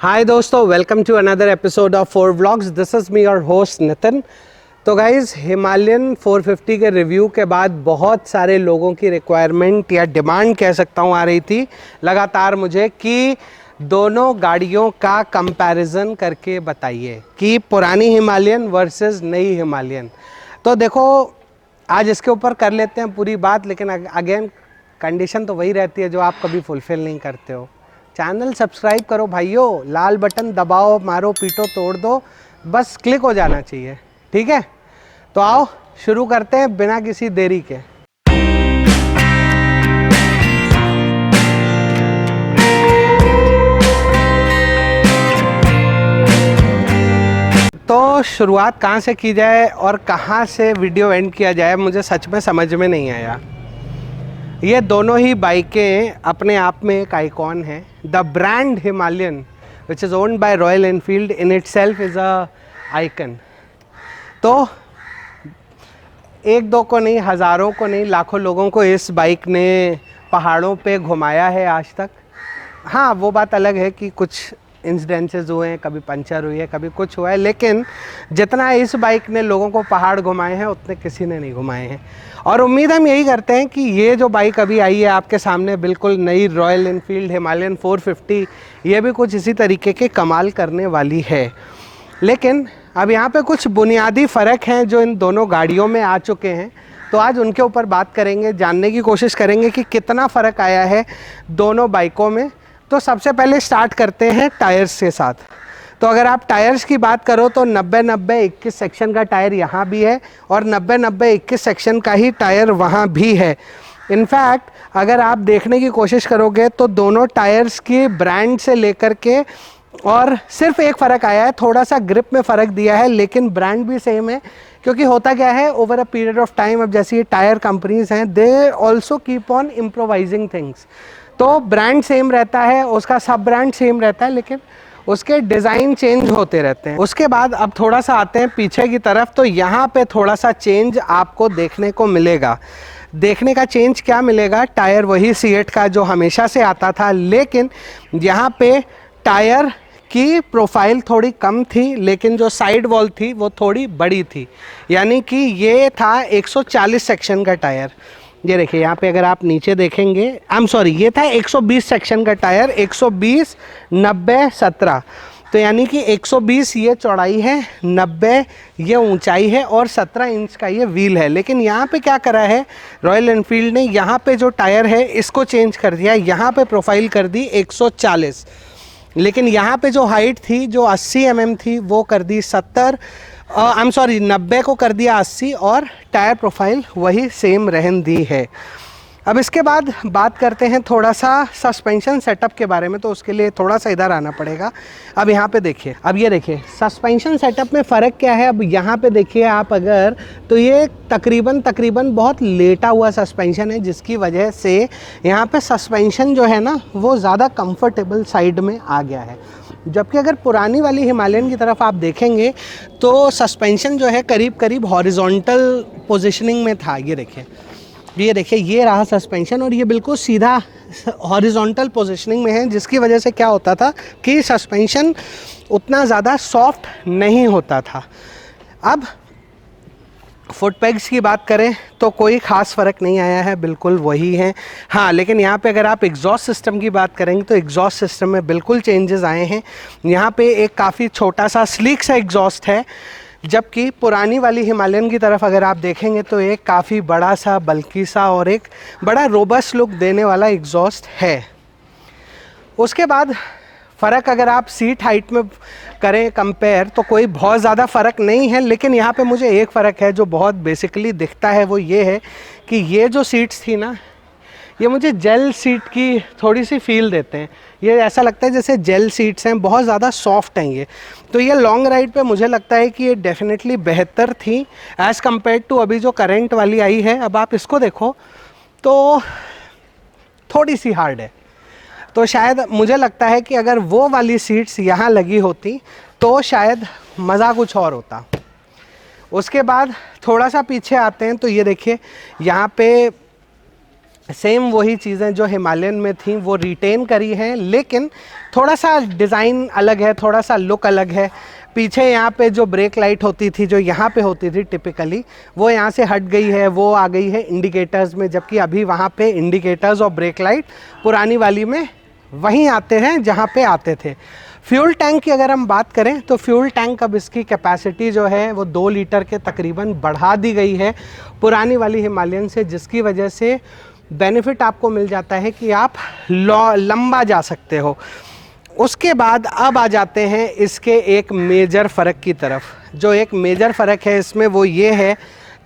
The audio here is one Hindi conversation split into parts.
हाय दोस्तों, welcome to another episode of 4 vlogs. This is me और होस्ट नितिन। तो गाइज़, हिमालयन 450 के रिव्यू के बाद बहुत सारे लोगों की रिक्वायरमेंट या डिमांड कह सकता हूँ आ रही थी लगातार मुझे कि दोनों गाड़ियों का कंपैरिजन करके बताइए कि पुरानी हिमालयन वर्सेस नई हिमालयन। तो देखो, आज इसके ऊपर कर लेते हैं पूरी बात, लेकिन अगेन कंडीशन तो वही रहती है जो आप कभी फुलफ़िल नहीं करते हो। चैनल सब्सक्राइब करो भाइयों, लाल बटन दबाओ, मारो पीटो तोड़ दो, बस क्लिक हो जाना चाहिए, ठीक है। तो आओ शुरू करते हैं बिना किसी देरी के। तो शुरुआत कहाँ से की जाए और कहाँ से वीडियो एंड किया जाए, मुझे सच में समझ में नहीं आया। ये दोनों ही बाइकें अपने आप में एक आइकॉन है। The brand Himalayan which is owned by royal Enfield in it self is a icon. तो एक दो को नहीं, हज़ारों को नहीं, लाखों लोगों को इस बाइक ने पहाड़ों पे घुमाया है आज तक। हाँ, वो बात अलग है कि कुछ इंसिडेंसेस हुए हैं, कभी पंचर हुई है, कभी कुछ हुआ है, लेकिन जितना इस बाइक ने लोगों को पहाड़ घुमाए हैं उतने किसी ने नहीं घुमाए हैं। और उम्मीद हम यही करते हैं कि ये जो बाइक अभी आई है आपके सामने, बिल्कुल नई रॉयल एनफील्ड हिमालयन 450, ये भी कुछ इसी तरीके के कमाल करने वाली है। लेकिन अब यहाँ पे कुछ बुनियादी फ़र्क हैं जो इन दोनों गाड़ियों में आ चुके हैं, तो आज उनके ऊपर बात करेंगे, जानने की कोशिश करेंगे कि कितना फ़र्क आया है दोनों बाइकों में। तो सबसे पहले स्टार्ट करते हैं टायर्स के साथ। तो अगर आप टायर्स की बात करो तो 90-90-21 सेक्शन का टायर यहाँ भी है और 90-90-21 सेक्शन का ही टायर वहाँ भी है। इनफैक्ट अगर आप देखने की कोशिश करोगे तो दोनों टायर्स की ब्रांड से लेकर के और सिर्फ एक फ़र्क आया है, थोड़ा सा ग्रिप में फ़र्क दिया है, लेकिन ब्रांड भी सेम है। क्योंकि होता क्या है, over a period of time, अब जैसे ये टायर कंपनीज हैं, they also keep on improvising things. तो ब्रांड सेम रहता है, उसका सब ब्रांड सेम रहता है, लेकिन उसके डिज़ाइन चेंज होते रहते हैं। उसके बाद अब थोड़ा सा आते हैं पीछे की तरफ, तो यहाँ पे थोड़ा सा चेंज आपको देखने को मिलेगा। देखने का चेंज क्या मिलेगा, टायर वही C8 का जो हमेशा से आता था, लेकिन यहाँ पे टायर की प्रोफाइल थोड़ी कम थी, लेकिन जो साइड वॉल थी वो थोड़ी बड़ी थी। यानी कि ये था 140 सेक्शन का टायर। ये देखिए यहाँ पे अगर आप नीचे देखेंगे, ये था 120 सेक्शन का टायर, 120 90 17। तो यानी कि 120 ये चौड़ाई है, 90 ये ऊंचाई है और 17 इंच का ये व्हील है। लेकिन यहाँ पे क्या करा है रॉयल एनफील्ड ने, यहाँ पे जो टायर है इसको चेंज कर दिया, यहाँ पे प्रोफाइल कर दी 140, लेकिन यहाँ पे जो हाइट थी, जो 80 mm थी, वो कर दी 90 को कर दिया 80, और टायर प्रोफाइल वही सेम रहन दी है। अब इसके बाद बात करते हैं थोड़ा सा सस्पेंशन सेटअप के बारे में। तो उसके लिए थोड़ा सा इधर आना पड़ेगा। अब यहाँ पे देखिए, अब ये देखिए सस्पेंशन सेटअप में फ़र्क क्या है। अब यहाँ पे देखिए आप अगर, तो ये तकरीबन बहुत लेटा हुआ सस्पेंशन है, जिसकी वजह से यहाँ पे सस्पेंशन जो है ना वो ज़्यादा कंफर्टेबल साइड में आ गया है। जबकि अगर पुरानी वाली हिमालयन की तरफ आप देखेंगे तो सस्पेंशन जो है करीब करीब हॉरिजॉन्टल पोजिशनिंग में था। ये देखिए ये रहा सस्पेंशन, और ये बिल्कुल सीधा हॉरिजॉन्टल पोजीशनिंग में है, जिसकी वजह से क्या होता था कि सस्पेंशन उतना ज़्यादा सॉफ्ट नहीं होता था। अब फुट पेग्स की बात करें तो कोई ख़ास फ़र्क नहीं आया है, बिल्कुल वही है। हाँ, लेकिन यहाँ पे अगर आप एग्जॉस्ट सिस्टम की बात करेंगे तो एग्जॉस्ट सिस्टम में बिल्कुल चेंजेस आए हैं। यहाँ पे एक काफ़ी छोटा सा स्लीक सा एग्जॉस्ट है, जबकि पुरानी वाली हिमालयन की तरफ अगर आप देखेंगे तो एक काफ़ी बड़ा सा, बल्कि सा और एक बड़ा रोबस्ट लुक देने वाला एग्जॉस्ट है। उसके बाद फ़र्क अगर आप सीट हाइट में करें कंपेयर तो कोई बहुत ज़्यादा फ़र्क नहीं है, लेकिन यहाँ पे मुझे एक फ़र्क है जो बहुत बेसिकली दिखता है, वो ये है कि ये जो सीट्स थी ना, ये मुझे जेल सीट की थोड़ी सी फील देते हैं। ये ऐसा लगता है जैसे जेल सीट्स हैं, बहुत ज़्यादा सॉफ्ट हैं ये। तो ये लॉन्ग राइड पे मुझे लगता है कि ये डेफिनेटली बेहतर थी एज़ कम्पेयर टू अभी जो करंट वाली आई है। अब आप इसको देखो तो थोड़ी सी हार्ड है। तो शायद मुझे लगता है कि अगर वो वाली सीट्स यहाँ लगी होती तो शायद मज़ा कुछ और होता। उसके बाद थोड़ा सा पीछे आते हैं तो ये देखिए यहाँ पे सेम वही चीज़ें जो हिमालयन में थी वो रिटेन करी हैं, लेकिन थोड़ा सा डिज़ाइन अलग है, थोड़ा सा लुक अलग है। पीछे यहाँ पे जो ब्रेक लाइट होती थी, जो यहाँ पे होती थी टिपिकली, वो यहाँ से हट गई है, वो आ गई है इंडिकेटर्स में, जबकि अभी वहाँ पे इंडिकेटर्स और ब्रेक लाइट पुरानी वाली में वहीं आते हैं जहाँ पे आते थे। फ्यूल टैंक की अगर हम बात करें तो फ्यूल टैंक अब इसकी कैपेसिटी जो है वो 2 लीटर के तकरीबन बढ़ा दी गई है पुरानी वाली हिमालयन से, जिसकी वजह से बेनिफिट आपको मिल जाता है कि आप लंबा जा सकते हो। उसके बाद अब आ जाते हैं इसके एक मेजर फ़र्क की तरफ। जो एक मेजर फ़र्क है इसमें वो ये है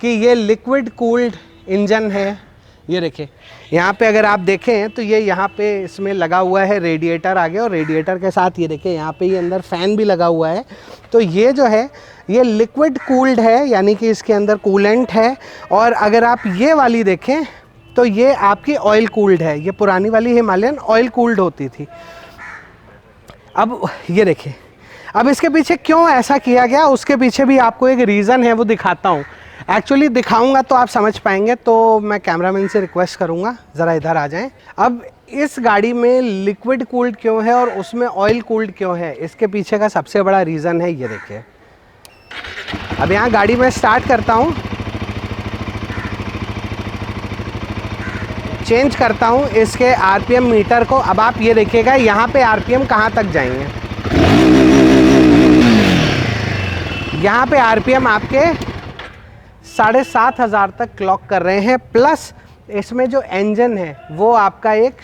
कि ये लिक्विड कूल्ड इंजन है। ये देखिए यहाँ पे अगर आप देखें तो ये यहाँ पे इसमें लगा हुआ है रेडिएटर आगे, और रेडिएटर के साथ ये देखिए यहाँ पे ये अंदर फ़ैन भी लगा हुआ है। तो ये जो है ये लिक्विड कूल्ड है, यानी कि इसके अंदर कूलेंट है। और अगर आप ये वाली देखें तो ये आपकी ऑयल कूल्ड है। ये पुरानी वाली हिमालयन ऑयल कूल्ड होती थी। अब ये देखिए, अब इसके पीछे क्यों ऐसा किया गया, उसके पीछे भी आपको एक रीज़न है, वो दिखाता हूँ। एक्चुअली दिखाऊंगा तो आप समझ पाएंगे, तो मैं कैमरामैन से रिक्वेस्ट करूँगा ज़रा इधर आ जाएं। अब इस गाड़ी में लिक्विड कूल्ड क्यों है और उसमें ऑयल कूल्ड क्यों है, इसके पीछे का सबसे बड़ा रीज़न है ये देखिए। अब यहाँ गाड़ी में स्टार्ट करता हूँ, चेंज करता हूँ इसके आरपीएम मीटर को। अब आप ये देखिएगा यहाँ पे आरपीएम कहाँ तक जाएंगे। यहाँ पे आरपीएम आपके 7,500 तक क्लॉक कर रहे हैं। प्लस इसमें जो इंजन है वो आपका एक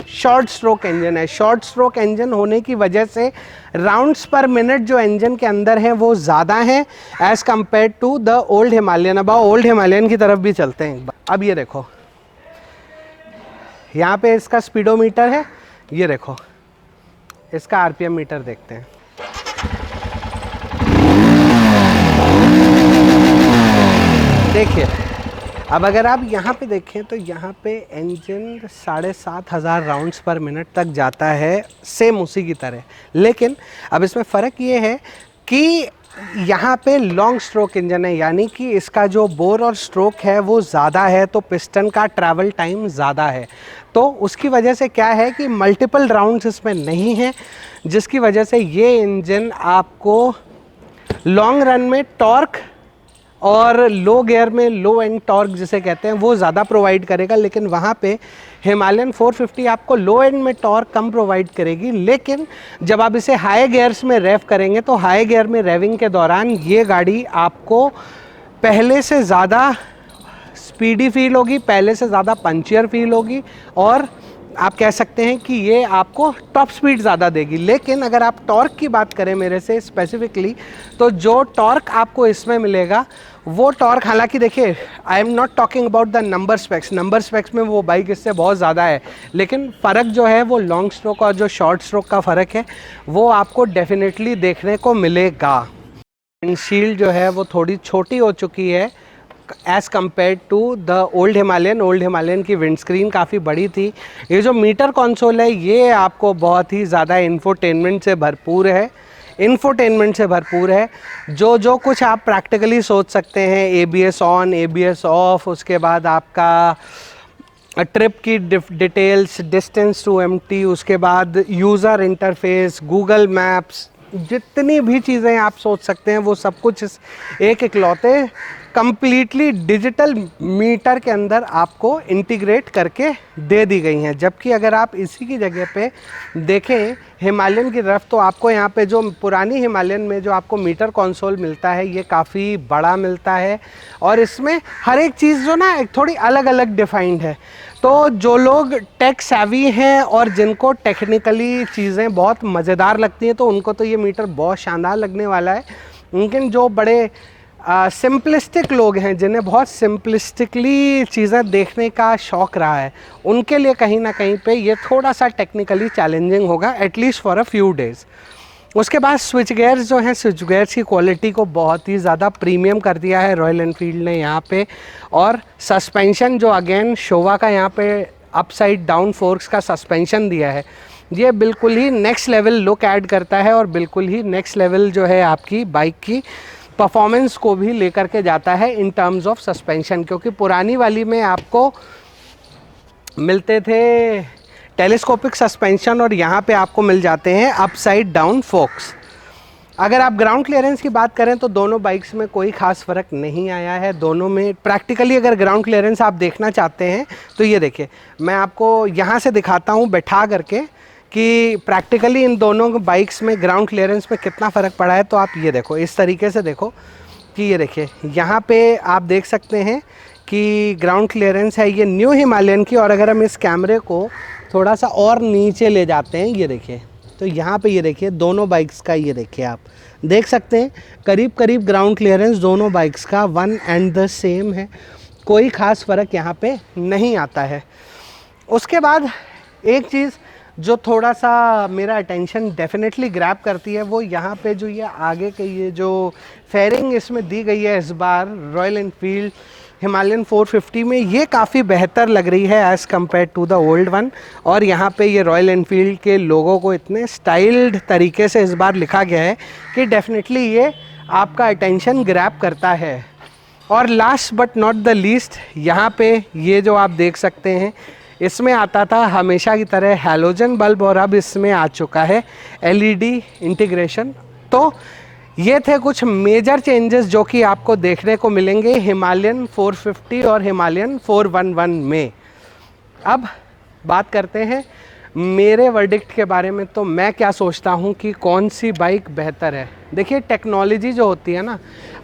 शॉर्ट स्ट्रोक इंजन है। शॉर्ट स्ट्रोक इंजन होने की वजह से राउंड्स पर मिनट जो इंजन के अंदर हैं वो ज़्यादा हैं as compared to the old Himalayan. अब ओल्ड हिमालयन की तरफ भी चलते हैं। अब ये देखो यहाँ पे इसका स्पीडोमीटर है, ये देखो इसका आरपीएम मीटर देखते हैं। देखिए अब अगर आप यहाँ पे देखें तो यहाँ पे इंजन 7,500 राउंड्स पर मिनट तक जाता है, सेम उसी की तरह। लेकिन अब इसमें फ़र्क ये है कि यहाँ पे लॉन्ग स्ट्रोक इंजन है, यानी कि इसका जो बोर और स्ट्रोक है वो ज़्यादा है, तो पिस्टन का ट्रैवल टाइम ज़्यादा है। तो उसकी वजह से क्या है कि मल्टीपल राउंड्स इसमें नहीं हैं, जिसकी वजह से ये इंजन आपको लॉन्ग रन में टॉर्क और लो गियर में लो एंड टॉर्क जिसे कहते हैं वो ज़्यादा प्रोवाइड करेगा। लेकिन वहाँ पे हिमालयन 450 आपको लो एंड में टॉर्क कम प्रोवाइड करेगी। लेकिन जब आप इसे हाई गियर्स में रेव करेंगे तो हाई गियर में रेविंग के दौरान ये गाड़ी आपको पहले से ज़्यादा स्पीडी फील होगी, पहले से ज़्यादा पंचियर फील होगी, और आप कह सकते हैं कि ये आपको टॉप स्पीड ज़्यादा देगी। लेकिन अगर आप टॉर्क की बात करें मेरे से स्पेसिफिकली, तो जो टॉर्क आपको इसमें मिलेगा वो टॉर्क, हालांकि देखिए I am not talking about the number specs में वो बाइक इससे बहुत ज़्यादा है, लेकिन फ़र्क जो है वो लॉन्ग स्ट्रोक और जो शॉर्ट स्ट्रोक का फ़र्क है वो आपको डेफिनेटली देखने को मिलेगा। विंडशील्ड जो है वो थोड़ी छोटी हो चुकी है as compared to the old Himalayan की विंड स्क्रीन काफ़ी बड़ी थी। ये जो मीटर कंसोल है ये आपको बहुत ही ज़्यादा इंफोटेनमेंट से भरपूर है। जो कुछ आप प्रैक्टिकली सोच सकते हैं, ABS ऑन, ABS ऑफ, उसके बाद आपका ट्रिप की डिटेल्स, डिस्टेंस टू एम्प्टी, उसके बाद यूज़र इंटरफेस, गूगल मैप्स, जितनी भी चीज़ें आप सोच सकते हैं वो सब कुछ इस एक इकलौते कंप्लीटली डिजिटल मीटर के अंदर आपको इंटीग्रेट करके दे दी गई हैं। जबकि अगर आप इसी की जगह पे देखें हिमालयन की तरफ, तो आपको यहाँ पे जो पुरानी हिमालयन में जो आपको मीटर कंसोल मिलता है ये काफ़ी बड़ा मिलता है, और इसमें हर एक चीज़ जो ना थोड़ी अलग अलग डिफाइंड है। तो जो लोग टेक सैवी हैं और जिनको टेक्निकली चीज़ें बहुत मज़ेदार लगती हैं तो उनको तो ये मीटर बहुत शानदार लगने वाला है। लेकिन जो बड़े सिंपलिस्टिक लोग हैं, जिन्हें बहुत सिंपलिस्टिकली चीज़ें देखने का शौक़ रहा है, उनके लिए कहीं ना कहीं पे ये थोड़ा सा टेक्निकली चैलेंजिंग होगा, at least for a few days. उसके बाद स्विच गियर्स जो हैं, स्विच गियर्स की क्वालिटी को बहुत ही ज़्यादा प्रीमियम कर दिया है रॉयल एनफील्ड ने यहाँ पे। और सस्पेंशन जो अगेन शोवा का यहाँ पे अपसाइड डाउन फोर्क्स का सस्पेंशन दिया है, ये बिल्कुल ही नेक्स्ट लेवल लुक ऐड करता है और बिल्कुल ही नेक्स्ट लेवल जो है आपकी बाइक की परफॉर्मेंस को भी लेकर के जाता है इन टर्म्स ऑफ सस्पेंशन। क्योंकि पुरानी वाली में आपको मिलते थे टेलीस्कोपिक सस्पेंशन और यहाँ पे आपको मिल जाते हैं अपसाइड डाउन फोक्स। अगर आप ग्राउंड क्लियरेंस की बात करें तो दोनों बाइक्स में कोई ख़ास फ़र्क नहीं आया है। दोनों में प्रैक्टिकली अगर ग्राउंड क्लियरेंस आप देखना चाहते हैं तो ये देखिए, मैं आपको यहाँ से दिखाता हूँ बैठा करके कि प्रैक्टिकली इन दोनों बाइक्स में ग्राउंड क्लियरेंस में कितना फ़र्क पड़ा है। तो आप ये देखो, इस तरीके से देखो कि ये देखिए यहाँ पे आप देख सकते हैं कि ग्राउंड क्लियरेंस है ये न्यू हिमालयन की। और अगर हम इस कैमरे को थोड़ा सा और नीचे ले जाते हैं, ये देखिए, तो यहाँ पे ये देखिए दोनों बाइक्स का, ये देखिए आप देख सकते हैं करीब करीब ग्राउंड क्लियरेंस दोनों बाइक्स का वन एंड द सेम है। कोई ख़ास फ़र्क यहाँ पे नहीं आता है। उसके बाद एक चीज़ जो थोड़ा सा मेरा अटेंशन डेफिनेटली ग्रैब करती है वो यहाँ पे जो ये आगे के ये जो फेयरिंग इसमें दी गई है इस बार रॉयल एनफील्ड हिमालयन 450 में, ये काफ़ी बेहतर लग रही है as compared to the old one. और यहाँ पे ये रॉयल एनफील्ड के लोगों को इतने स्टाइल्ड तरीके से इस बार लिखा गया है कि डेफिनेटली ये आपका अटेंशन ग्रैब करता है। और last but not the least, यहाँ पे ये जो आप देख सकते हैं इसमें आता था हमेशा की तरह हैलोजन बल्ब और अब इसमें आ चुका है एलईडी इंटीग्रेशन। तो ये थे कुछ मेजर चेंजेस जो कि आपको देखने को मिलेंगे हिमालयन 450 और हिमालयन 411 में। अब बात करते हैं मेरे वर्डिक्ट के बारे में। तो मैं क्या सोचता हूँ कि कौन सी बाइक बेहतर है। देखिए, टेक्नोलॉजी जो होती है ना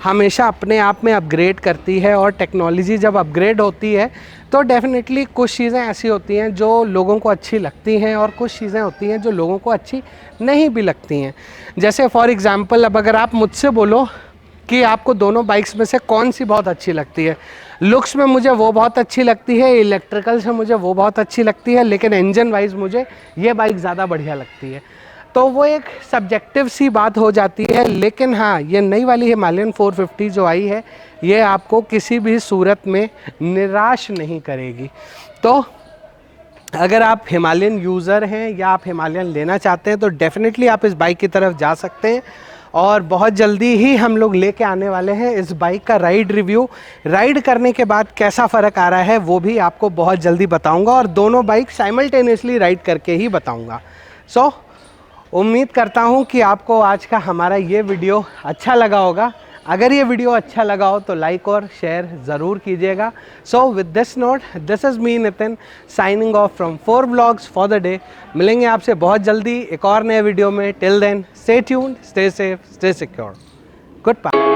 हमेशा अपने आप में अपग्रेड करती है और टेक्नोलॉजी जब अपग्रेड होती है तो डेफिनेटली कुछ चीज़ें ऐसी होती हैं जो लोगों को अच्छी लगती हैं और कुछ चीज़ें होती हैं जो लोगों को अच्छी नहीं भी लगती हैं। जैसे फॉर एग्ज़ाम्पल, अब अगर आप मुझसे बोलो कि आपको दोनों बाइक्स में से कौन सी बहुत अच्छी लगती है, लुक्स में मुझे वो बहुत अच्छी लगती है, इलेक्ट्रिकल से मुझे वो बहुत अच्छी लगती है, लेकिन इंजन वाइज मुझे ये बाइक ज़्यादा बढ़िया लगती है, तो वो एक सब्जेक्टिव सी बात हो जाती है। लेकिन हाँ, ये नई वाली हिमालयन 450 जो आई है ये आपको किसी भी सूरत में निराश नहीं करेगी। तो अगर आप हिमालयन यूज़र हैं या आप हिमालयन लेना चाहते हैं तो डेफिनेटली आप इस बाइक की तरफ जा सकते हैं। और बहुत जल्दी ही हम लोग लेके आने वाले हैं इस बाइक का राइड रिव्यू। राइड करने के बाद कैसा फ़र्क आ रहा है वो भी आपको बहुत जल्दी बताऊंगा और दोनों बाइक साइमल्टेनियसली राइड करके ही बताऊंगा। सो उम्मीद करता हूं कि आपको आज का हमारा ये वीडियो अच्छा लगा होगा। अगर ये वीडियो अच्छा लगा हो तो लाइक और शेयर ज़रूर कीजिएगा। So with this note, this is me Nitin signing off from 4 vlogs for the day. मिलेंगे आपसे बहुत जल्दी एक और नए वीडियो में। Till then stay tuned, stay safe, stay secure. Good bye.